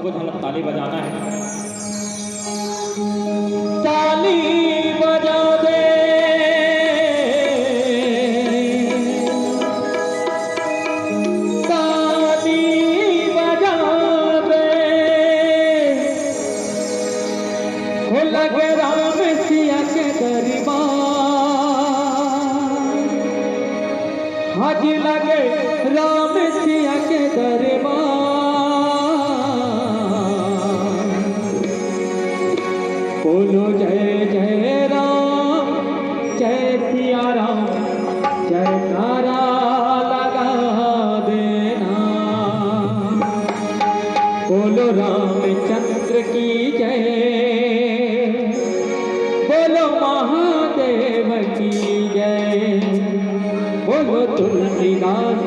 सबको ढोलक ताली बजाना है। ताली बजा दे, ताली बजा दे, हो लगे राम सिया के दरबार, हाज लगे राम सिया के दरबार। बोलो जय जय राम, जय सिया राम, जयकारा लगा देना। बोलो रामचंद्र की जय, बोलो महादेव की जय, बोलो तुलसीदास